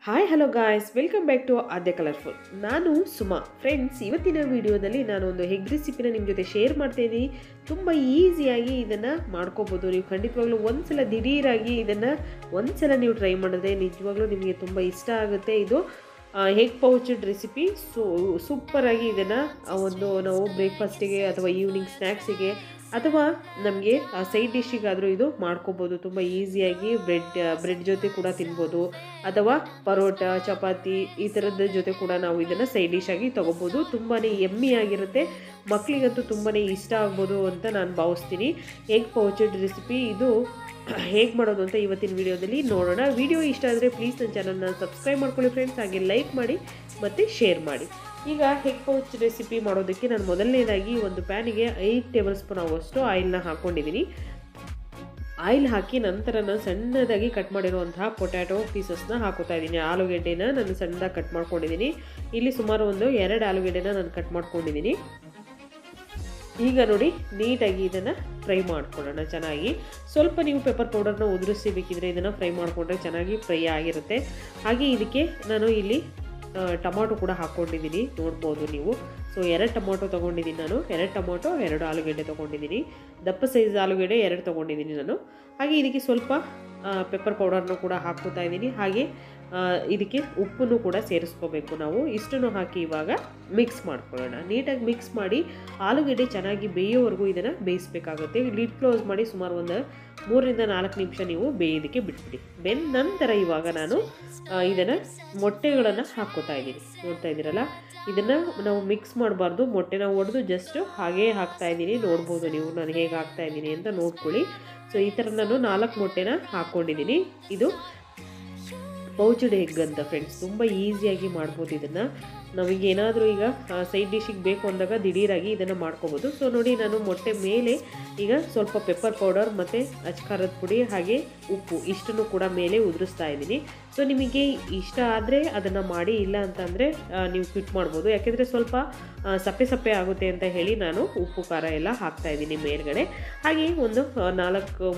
Hi hello guys, welcome back to AadyaColoirful. ನಾನು Suma. Friends, ಇವತ್ತಿನ ವಿಡಿಯೋದಲ್ಲಿ ನಾನು ಒಂದು ಎಗ್ ರೆಸಿಪಿನ ನಿಮ್ಮ ಜೊತೆ ಶೇರ್ ಮಾಡ್ತೀನಿ. ತುಂಬ ಈಸಿಯಾಗಿ ಇದನ್ನು ಮಾಡ್ಕೋಬೋದು. ನೀವು ಖಂಡಿತವಾಗ್ಲೂ ಒಂದ್ಸಲ ದಿಢೀರಾಗಿ ಇದನ್ನು ಒಂದ್ಸಲ ನೀವು ಟ್ರೈ ಮಾಡಿದ್ರೆ ನಿಜವಾಗ್ಲೂ ನಿಮಗೆ ತುಂಬ ಇಷ್ಟ ಆಗುತ್ತೆ. ಇದು ಎಗ್ ಪೌಚ್ಡ್ ರೆಸಿಪಿ. ಸೂಪರಾಗಿ ಇದನ್ನು ನಾವು ಬ್ರೇಕ್ಫಾಸ್ಟಿಗೆ ಅಥವಾ ಈವ್ನಿಂಗ್ ಸ್ನ್ಯಾಕ್ಸಿಗೆ ಅಥವಾ ನಮಗೆ ಸೈಡ್ ಡಿಶ್ಶಿಗಾದರೂ ಇದು ಮಾಡ್ಕೋಬೋದು. ತುಂಬ ಈಸಿಯಾಗಿ ಬ್ರೆಡ್ ಜೊತೆ ಕೂಡ ತಿನ್ಬೋದು, ಅಥವಾ ಪರೋಟ, ಚಪಾತಿ ಈ ಥರದ ಜೊತೆ ಕೂಡ ನಾವು ಇದನ್ನು ಸೈಡ್ ಡಿಶ್ ಆಗಿ ತೊಗೋಬೋದು. ತುಂಬಾ ಯಮ್ಮಿ ಆಗಿರುತ್ತೆ. ಮಕ್ಕಳಿಗಂತೂ ತುಂಬಾ ಇಷ್ಟ ಆಗ್ಬೋದು ಅಂತ ನಾನು ಭಾವಿಸ್ತೀನಿ. ಎಗ್ ಪೌಚ್ಡ್ ರೆಸಿಪಿ ಇದು ಹೇಗೆ ಮಾಡೋದು ಅಂತ ಇವತ್ತಿನ ವಿಡಿಯೋದಲ್ಲಿ ನೋಡೋಣ. ವಿಡಿಯೋ ಇಷ್ಟ ಆದರೆ ಪ್ಲೀಸ್ ನನ್ನ ಚಾನಲ್ನ ಸಬ್ಸ್ಕ್ರೈಬ್ ಮಾಡ್ಕೊಳ್ಳಿ ಫ್ರೆಂಡ್ಸ್, ಹಾಗೆ ಲೈಕ್ ಮಾಡಿ ಮತ್ತು ಶೇರ್ ಮಾಡಿ. ಈಗ ಎಗ್ ಪೌಚ್ ರೆಸಿಪಿ ಮಾಡೋದಕ್ಕೆ ನಾನು ಮೊದಲನೇದಾಗಿ ಒಂದು ಪ್ಯಾನಿಗೆ 5 ಟೇಬಲ್ ಸ್ಪೂನ್ ಆಗುವಷ್ಟು ಆಯಿಲ್ನ ಹಾಕ್ಕೊಂಡಿದ್ದೀನಿ. ಆಯಿಲ್ ಹಾಕಿ ನಂತರ ನಾನು ಸಣ್ಣದಾಗಿ ಕಟ್ ಮಾಡಿರುವಂತಹ ಪೊಟ್ಯಾಟೊ ಪೀಸಸ್ನ ಹಾಕೋತಾ ಇದ್ದೀನಿ. ಆಲೂಗೆಡ್ಡೆನ ನಾನು ಸಣ್ಣದಾಗಿ ಕಟ್ ಮಾಡ್ಕೊಂಡಿದ್ದೀನಿ. ಇಲ್ಲಿ ಸುಮಾರು ಒಂದು 2 ಆಲೂಗೆಡ್ಡೆನ ನಾನು ಕಟ್ ಮಾಡ್ಕೊಂಡಿದ್ದೀನಿ. ಈಗ ನೋಡಿ, ನೀಟಾಗಿ ಇದನ್ನು ಫ್ರೈ ಮಾಡ್ಕೊಳ್ಳೋಣ ಚೆನ್ನಾಗಿ. ಸ್ವಲ್ಪ ನೀವು ಪೆಪ್ಪರ್ ಪೌಡರ್ನ ಉದುರಿಸಿ ಬೇಕಿದ್ರೆ ಇದನ್ನು ಫ್ರೈ ಮಾಡಿಕೊಂಡ್ರೆ ಚೆನ್ನಾಗಿ ಫ್ರೈ ಆಗಿರುತ್ತೆ. ಹಾಗೆ ಇದಕ್ಕೆ ನಾನು ಇಲ್ಲಿ ಟೊಮಾಟೊ ಕೂಡ ಹಾಕ್ಕೊಂಡಿದ್ದೀನಿ, ನೋಡ್ಬೋದು ನೀವು. ಸೊ 2 ಟೊಮಾಟೊ ತೊಗೊಂಡಿದ್ದೀನಿ ನಾನು. 2 ಟೊಮಾಟೊ, 2 ಆಲೂಗೆಡ್ಡೆ ತೊಗೊಂಡಿದ್ದೀನಿ. ದಪ್ಪ ಸೈಜ್ ಆಲೂಗೆಡ್ಡೆ 2 ತೊಗೊಂಡಿದ್ದೀನಿ ನಾನು. ಹಾಗೆ ಇದಕ್ಕೆ ಸ್ವಲ್ಪ ಪೆಪ್ಪರ್ ಪೌಡರ್ನು ಕೂಡ ಹಾಕ್ಕೋತಾ ಇದ್ದೀನಿ. ಹಾಗೆ ಇದಕ್ಕೆ ಉಪ್ಪನ್ನು ಕೂಡ ಸೇರಿಸ್ಕೋಬೇಕು ನಾವು. ಇಷ್ಟನ್ನು ಹಾಕಿ ಇವಾಗ ಮಿಕ್ಸ್ ಮಾಡ್ಕೊಳ್ಳೋಣ. ನೀಟಾಗಿ ಮಿಕ್ಸ್ ಮಾಡಿ ಆಲೂಗೆಡ್ಡೆ ಚೆನ್ನಾಗಿ ಬೇಯೋವರೆಗೂ ಇದನ್ನು ಬೇಯಿಸಬೇಕಾಗುತ್ತೆ. ಲಿಡ್ ಕ್ಲೋಸ್ ಮಾಡಿ ಸುಮಾರು ಒಂದು 3 ರಿಂದ 4 ನಿಮಿಷ ನೀವು ಬೇಯೋದಕ್ಕೆ ಬಿಟ್ಬಿಡಿ. ಬೆಂದ ನಂತರ ಇವಾಗ ನಾನು ಇದನ್ನು ಮೊಟ್ಟೆಗಳನ್ನು ಹಾಕ್ಕೋತಾ ಇದ್ದೀನಿ. ನೋಡ್ತಾ ಇದ್ದೀರಲ್ಲ, ಇದನ್ನು ನಾವು ಮಿಕ್ಸ್ ಮಾಡಬಾರ್ದು. ಮೊಟ್ಟೆನ ಒಡೆದು ಜಸ್ಟ್ ಹಾಗೇ ಹಾಕ್ತಾ ಇದ್ದೀನಿ. ನೋಡ್ಬೋದು ನೀವು ನಾನು ಹೇಗೆ ಹಾಕ್ತಾ ಇದ್ದೀನಿ ಅಂತ ನೋಡ್ಕೊಳ್ಳಿ. ಸೊ ಈ ಥರ ನಾನು 4 ಮೊಟ್ಟೆನ ಹಾಕ್ಕೊಂಡಿದ್ದೀನಿ. ಇದು ಪೌಚ್ಡ್ ಎಗ್ ಅಂತ ಫ್ರೆಂಡ್ಸ್. ತುಂಬ ಈಸಿಯಾಗಿ ಮಾಡ್ಬೋದು ಇದನ್ನು. ನಮಗೇನಾದರೂ ಈಗ ಸೈಡ್ ಡಿಶ್ಶಿಗೆ ಬೇಕು ಅಂದಾಗ ದಿಢೀರಾಗಿ ಇದನ್ನು ಮಾಡ್ಕೋಬೋದು. ಸೊ ನೋಡಿ, ನಾನು ಮೊಟ್ಟೆ ಮೇಲೆ ಈಗ ಸ್ವಲ್ಪ ಪೆಪ್ಪರ್ ಪೌಡರ್ ಮತ್ತು ಅಚ್ಕಾರದ ಪುಡಿ ಹಾಗೆ ಉಪ್ಪು ಇಷ್ಟನ್ನು ಕೂಡ ಮೇಲೆ ಉದುರಿಸ್ತಾ ಇದ್ದೀನಿ. ಸೊ ನಿಮಗೆ ಇಷ್ಟ ಆದರೆ ಅದನ್ನು ಮಾಡಿ, ಇಲ್ಲ ಅಂತಂದರೆ ನೀವು ಕ್ವಿಟ್ ಮಾಡ್ಬೋದು. ಯಾಕೆಂದರೆ ಸ್ವಲ್ಪ ಸಪ್ಪೆ ಸಪ್ಪೆ ಆಗುತ್ತೆ ಅಂತ ಹೇಳಿ ನಾನು ಉಪ್ಪು ಖಾರ ಎಲ್ಲ ಹಾಕ್ತಾಯಿದ್ದೀನಿ ಮೇಲ್ಗಡೆ. ಹಾಗೆ ಒಂದು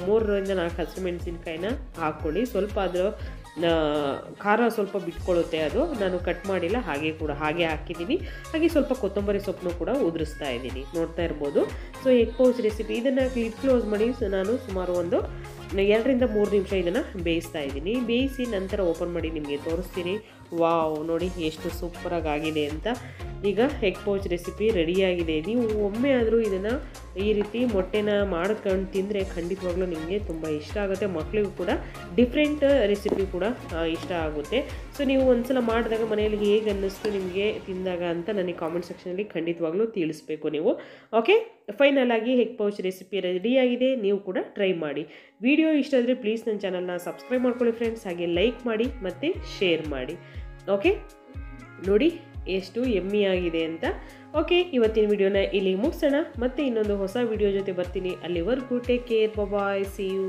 3 ರಿಂದ 4 ಹಸಿಮೆಣಸಿನ್ಕಾಯಿನ ಹಾಕ್ಕೊಳ್ಳಿ. ಸ್ವಲ್ಪ ಅದರ ಖಾರ ಸ್ವಲ್ಪ ಬಿಟ್ಕೊಳ್ಳುತ್ತೆ, ಅದು ನಾನು ಕಟ್ ಮಾಡಿಲ್ಲ, ಹಾಗೆ ಹಾಕಿದ್ದೀನಿ. ಹಾಗೆ ಸ್ವಲ್ಪ ಕೊತ್ತಂಬರಿ ಸೊಪ್ಪನ್ನು ಕೂಡ ಉದುರಿಸ್ತಾ ಇದ್ದೀನಿ, ನೋಡ್ತಾ ಇರ್ಬೋದು. ಸೊ ಎಗ್ ಪೌಚ್ ರೆಸಿಪಿ ಇದನ್ನು ಲಿಡ್ ಕ್ಲೋಸ್ ಮಾಡಿ ನಾನು ಸುಮಾರು ಒಂದು 2 ರಿಂದ 3 ನಿಮಿಷ ಇದನ್ನು ಬೇಯಿಸ್ತಾ ಇದ್ದೀನಿ. ಬೇಯಿಸಿ ನಂತರ ಓಪನ್ ಮಾಡಿ ನಿಮಗೆ ತೋರಿಸ್ತೀನಿ. ವಾವ್, ನೋಡಿ ಎಷ್ಟು ಸೂಪರಾಗಿ ಆಗಿದೆ ಅಂತ. ಈಗ ಎಗ್ ಪೌಚ್ ರೆಸಿಪಿ ರೆಡಿಯಾಗಿದೆ. ನೀವು ಒಮ್ಮೆ ಆದರೂ ಇದನ್ನು ಈ ರೀತಿ ಮೊಟ್ಟೆನ ಮಾಡ್ಕೊಂಡು ತಿಂದರೆ ಖಂಡಿತವಾಗ್ಲೂ ನಿಮಗೆ ತುಂಬ ಇಷ್ಟ ಆಗುತ್ತೆ. ಮಕ್ಕಳಿಗೂ ಕೂಡ ಡಿಫ್ರೆಂಟ್ ರೆಸಿಪಿ ಕೂಡ ಇಷ್ಟ ಆಗುತ್ತೆ. ಸೊ ನೀವು ಒಂದ್ಸಲ ಮಾಡಿದಾಗ ಮನೆಯಲ್ಲಿ ಹೇಗೆ ಅನ್ನಿಸ್ತು ನಿಮಗೆ ತಿಂದಾಗ ಅಂತ ನನಗೆ ಕಾಮೆಂಟ್ ಸೆಕ್ಷನಲ್ಲಿ ಖಂಡಿತವಾಗ್ಲೂ ತಿಳಿಸ್ಬೇಕು ನೀವು. ಓಕೆ, ಫೈನಲ್ ಆಗಿ ಎಗ್ ಪೌಚ್ ರೆಸಿಪಿ ರೆಡಿಯಾಗಿದೆ. ನೀವು ಕೂಡ ಟ್ರೈ ಮಾಡಿ. ವಿಡಿಯೋ ಇಷ್ಟ ಆದರೆ ಪ್ಲೀಸ್ ನನ್ನ ಚಾನಲ್ನ ಸಬ್ಸ್ಕ್ರೈಬ್ ಮಾಡ್ಕೊಳ್ಳಿ ಫ್ರೆಂಡ್ಸ್, ಹಾಗೆ ಲೈಕ್ ಮಾಡಿ ಮತ್ತು ಶೇರ್ ಮಾಡಿ. ಓಕೆ, ನೋಡಿ ಎಷ್ಟು ಯಮ್ಮಿ ಆಗಿದೆ ಅಂತ. ಓಕೆ, ಇವತ್ತಿನ ವಿಡಿಯೋನ ಇಲ್ಲಿಗೆ ಮುಗಿಸೋಣ. ಮತ್ತೆ ಇನ್ನೊಂದು ಹೊಸ ವಿಡಿಯೋ ಜೊತೆ ಬರ್ತೀನಿ. ಅಲ್ಲಿವರೆಗೂ take care, bye, see you.